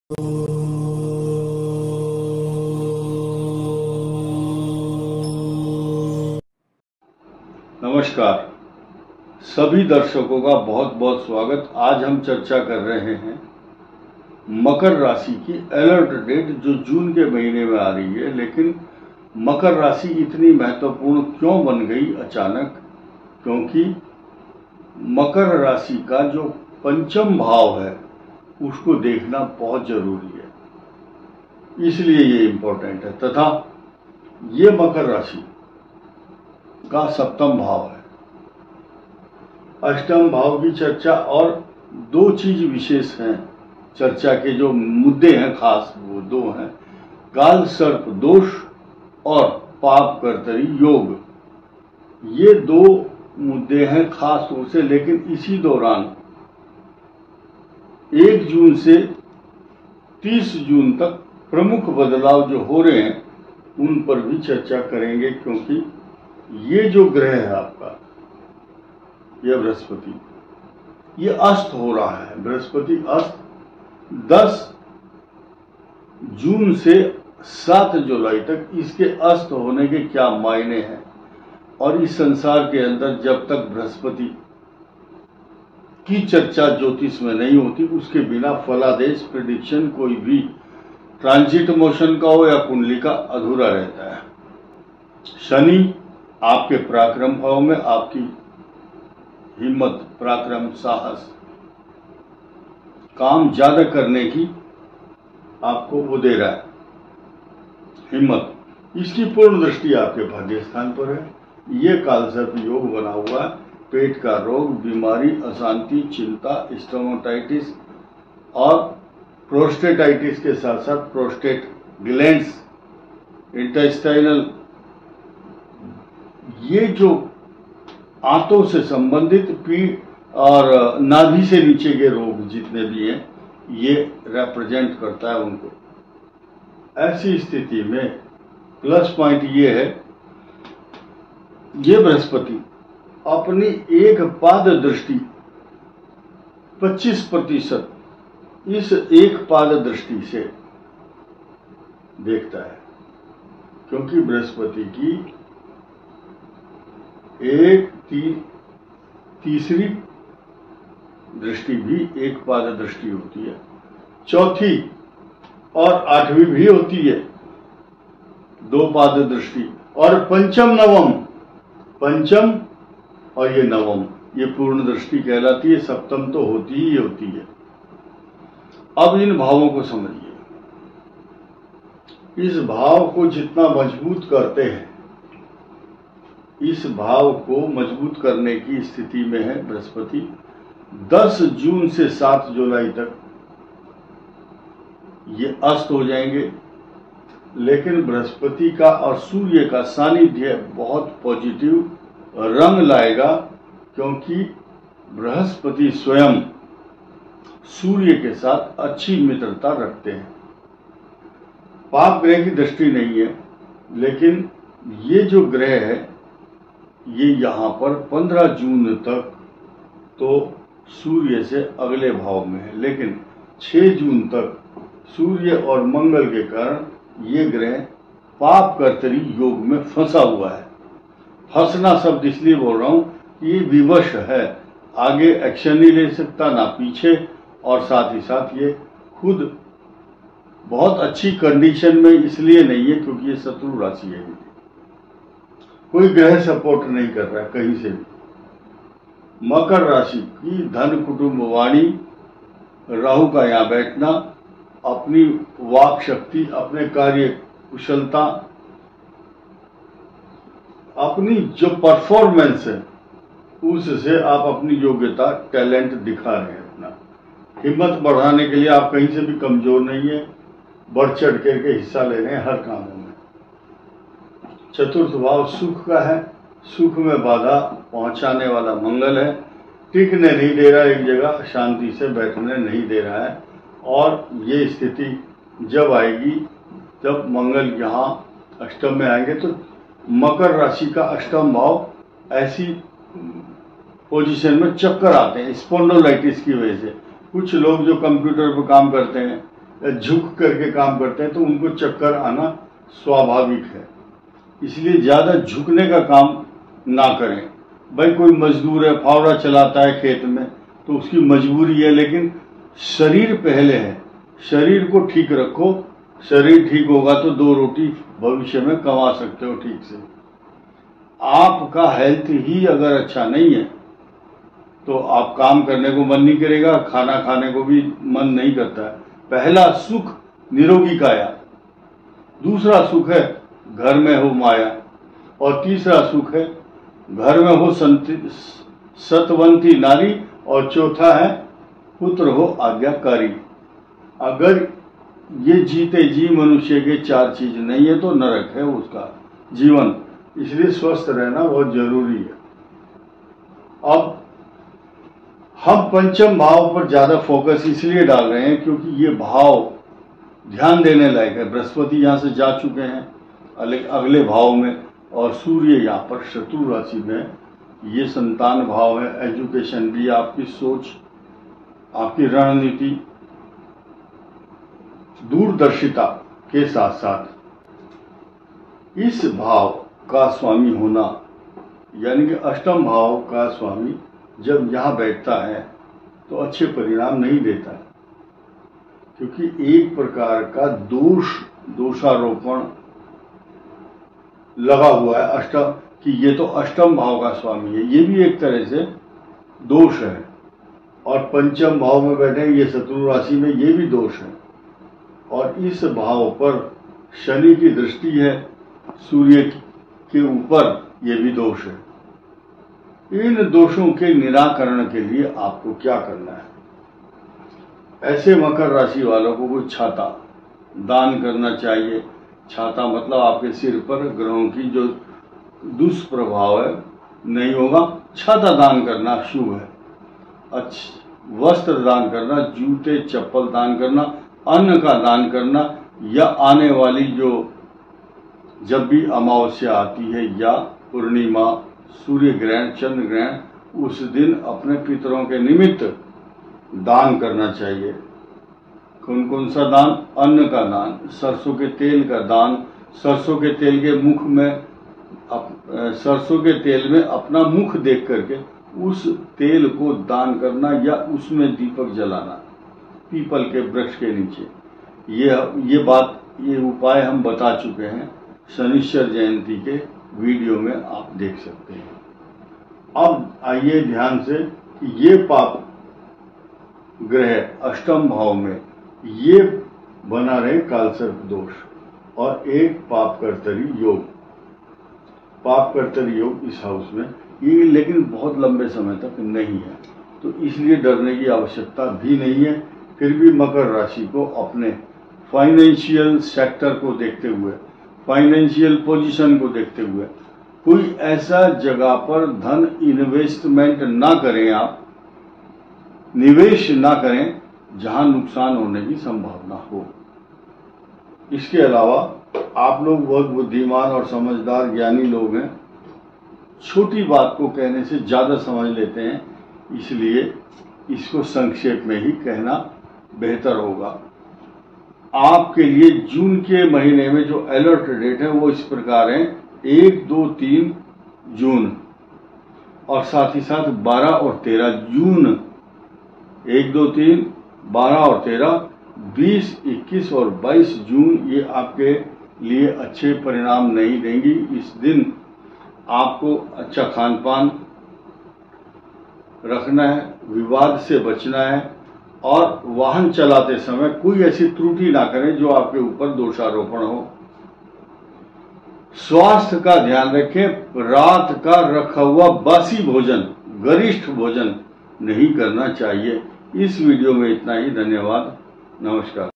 नमस्कार, सभी दर्शकों का बहुत बहुत स्वागत। आज हम चर्चा कर रहे हैं मकर राशि की अलर्ट डेट जो जून के महीने में आ रही है। लेकिन मकर राशि इतनी महत्वपूर्ण क्यों बन गई अचानक? क्योंकि मकर राशि का जो पंचम भाव है उसको देखना बहुत जरूरी है, इसलिए ये इम्पोर्टेंट है। तथा ये मकर राशि का सप्तम भाव है। अष्टम भाव की चर्चा और दो चीज विशेष हैं चर्चा के, जो मुद्दे हैं खास, वो दो हैं, काल सर्प दोष और पाप कर्तरी योग। ये दो मुद्दे हैं खास तौर से। लेकिन इसी दौरान 1 जून से 30 जून तक प्रमुख बदलाव जो हो रहे हैं उन पर भी चर्चा करेंगे, क्योंकि ये जो ग्रह है आपका, यह बृहस्पति, ये अस्त हो रहा है। बृहस्पति अस्त 10 जून से 7 जुलाई तक। इसके अस्त होने के क्या मायने हैं, और इस संसार के अंदर जब तक बृहस्पति की चर्चा ज्योतिष में नहीं होती, उसके बिना फलादेश प्रेडिक्शन कोई भी ट्रांजिट मोशन का हो या कुंडली का अधूरा रहता है। शनि आपके पराक्रम भाव में आपकी हिम्मत, पराक्रम, साहस, काम ज्यादा करने की आपको वो दे रहा है, हिम्मत। इसकी पूर्ण दृष्टि आपके भाग्य स्थान पर है। ये कालसर्प योग बना हुआ है। पेट का रोग, बीमारी, अशांति, चिंता, स्टोमाटाइटिस और प्रोस्टेटाइटिस के साथ साथ प्रोस्टेट ग्लैंड्स, इंटेस्टाइनल, ये जो आंतों से संबंधित पीठ और नाभि से नीचे के रोग जितने भी हैं, ये रिप्रेजेंट करता है उनको। ऐसी स्थिति में प्लस पॉइंट ये है, ये बृहस्पति अपनी एक पाद दृष्टि 25% इस एक पाद दृष्टि से देखता है, क्योंकि बृहस्पति की एक तीसरी दृष्टि भी एक पाद दृष्टि होती है, चौथी और 8वीं भी होती है 2 पाद दृष्टि, और पंचम नवम, पंचम और ये नवम, ये पूर्ण दृष्टि कहलाती है। सप्तम तो होती ही होती है। अब इन भावों को समझिए। इस भाव को जितना मजबूत करते हैं, इस भाव को मजबूत करने की स्थिति में है बृहस्पति। 10 जून से 7 जुलाई तक ये अस्त हो जाएंगे। लेकिन बृहस्पति का और सूर्य का सानिध्य बहुत पॉजिटिव रंग लाएगा, क्योंकि बृहस्पति स्वयं सूर्य के साथ अच्छी मित्रता रखते हैं। पाप ग्रह की दृष्टि नहीं है, लेकिन ये जो ग्रह है ये यहाँ पर 15 जून तक तो सूर्य से अगले भाव में है, लेकिन 6 जून तक सूर्य और मंगल के कारण ये ग्रह पाप कर्तरी योग में फंसा हुआ है। फंसना शब्द इसलिए बोल रहा हूं कि ये विवश है, आगे एक्शन नहीं ले सकता, ना पीछे, और साथ ही साथ ये खुद बहुत अच्छी कंडीशन में इसलिए नहीं है क्योंकि ये शत्रु राशि है। कोई ग्रह सपोर्ट नहीं कर रहा है कहीं से भी। मकर राशि की धन, कुटुंब, वाणी, राहु का यहाँ बैठना, अपनी वाक शक्ति, अपने कार्य कुशलता, अपनी जो परफॉर्मेंस है उससे आप अपनी योग्यता, टैलेंट दिखा रहे हैं। अपना हिम्मत बढ़ाने के लिए आप कहीं से भी कमजोर नहीं है, बढ़ चढ़ करके हिस्सा ले रहे हैं हर कामों में। चतुर्थ भाव सुख का है। सुख में बाधा पहुंचाने वाला मंगल है। टिकने नहीं दे रहा एक जगह, शांति से बैठने नहीं दे रहा है। और ये स्थिति जब आएगी, जब मंगल यहाँ अष्टम में आएंगे, तो मकर राशि का अष्टम भाव ऐसी पोजीशन में चक्कर आते हैं स्पॉन्डिलाइटिस की वजह से। कुछ लोग जो कंप्यूटर पर काम करते हैं या झुक करके काम करते हैं तो उनको चक्कर आना स्वाभाविक है। इसलिए ज्यादा झुकने का काम ना करें। भाई कोई मजदूर है, फावड़ा चलाता है खेत में, तो उसकी मजबूरी है, लेकिन शरीर पहले है। शरीर को ठीक रखो, शरीर ठीक होगा तो 2 रोटी भविष्य में कमा सकते हो ठीक से। आपका हेल्थ ही अगर अच्छा नहीं है तो आप काम करने को मन नहीं करेगा, खाना खाने को भी मन नहीं करता है। पहला सुख निरोगी काया, दूसरा सुख है घर में हो माया, और तीसरा सुख है घर में हो सतवंती नारी, और चौथा है पुत्र हो आज्ञाकारी। अगर ये जीते जी मनुष्य के 4 चीज नहीं है तो नरक है उसका जीवन। इसलिए स्वस्थ रहना बहुत जरूरी है। अब हम पंचम भाव पर ज्यादा फोकस इसलिए डाल रहे हैं क्योंकि ये भाव ध्यान देने लायक है। बृहस्पति यहां से जा चुके हैं अगले भाव में, और सूर्य यहाँ पर शत्रु राशि में। ये संतान भाव है, एजुकेशन भी, आपकी सोच, आपकी रणनीति, दूरदर्शिता के साथ साथ इस भाव का स्वामी होना, यानी कि अष्टम भाव का स्वामी जब यहां बैठता है तो अच्छे परिणाम नहीं देता है, क्योंकि एक प्रकार का दोषारोपण लगा हुआ है अष्टम कि ये तो अष्टम भाव का स्वामी है। ये भी एक तरह से दोष है, और पंचम भाव में बैठे ये शत्रु राशि में, ये भी दोष है। और इस भाव पर शनि की दृष्टि है सूर्य के ऊपर, ये भी दोष है। इन दोषों के निराकरण के लिए आपको क्या करना है? ऐसे मकर राशि वालों को कोई छाता दान करना चाहिए। छाता मतलब आपके सिर पर ग्रहों की जो दुष्प्रभाव है नहीं होगा। छाता दान करना शुभ है। वस्त्र दान करना, जूते चप्पल दान करना, अन्न का दान करना, या आने वाली जो जब भी अमावस्या आती है या पूर्णिमा, सूर्य ग्रहण, चंद्र ग्रहण, उस दिन अपने पितरों के निमित्त दान करना चाहिए। कौन कौन सा दान? अन्न का दान, सरसों के तेल का दान, सरसों के तेल के मुख में सरसों के तेल में अपना मुख देख करके उस तेल को दान करना, या उसमें दीपक जलाना पीपल के वृक्ष के नीचे। ये उपाय हम बता चुके हैं शनिश्चर जयंती के वीडियो में, आप देख सकते हैं। अब आइए ध्यान से कि ये पाप ग्रह अष्टम भाव में ये बना रहे कालसर्प दोष, और एक पाप कर्तरी योग। पाप कर्तरी योग इस हाउस में ये लेकिन बहुत लंबे समय तक नहीं है, तो इसलिए डरने की आवश्यकता भी नहीं है। फिर भी मकर राशि को अपने फाइनेंशियल सेक्टर को देखते हुए, फाइनेंशियल पोजीशन को देखते हुए कोई ऐसा जगह पर धन इन्वेस्टमेंट ना करें, आप निवेश ना करें जहां नुकसान होने की संभावना हो। इसके अलावा आप लोग बहुत बुद्धिमान और समझदार ज्ञानी लोग हैं, छोटी बात को कहने से ज्यादा समझ लेते हैं, इसलिए इसको संक्षेप में ही कहना बेहतर होगा। आपके लिए जून के महीने में जो अलर्ट डेट है वो इस प्रकार है: 1, 2, 3 जून, और साथ ही साथ 12 और 13 जून। 1, 2, 3, 12 और 13, 20, 21 और 22 जून ये आपके लिए अच्छे परिणाम नहीं देंगी। इस दिन आपको अच्छा खान पान रखना है, विवाद से बचना है, और वाहन चलाते समय कोई ऐसी त्रुटि ना करें जो आपके ऊपर दोषारोपण हो। स्वास्थ्य का ध्यान रखें। रात का रखा हुआ बासी भोजन, गरिष्ठ भोजन नहीं करना चाहिए। इस वीडियो में इतना ही। धन्यवाद, नमस्कार।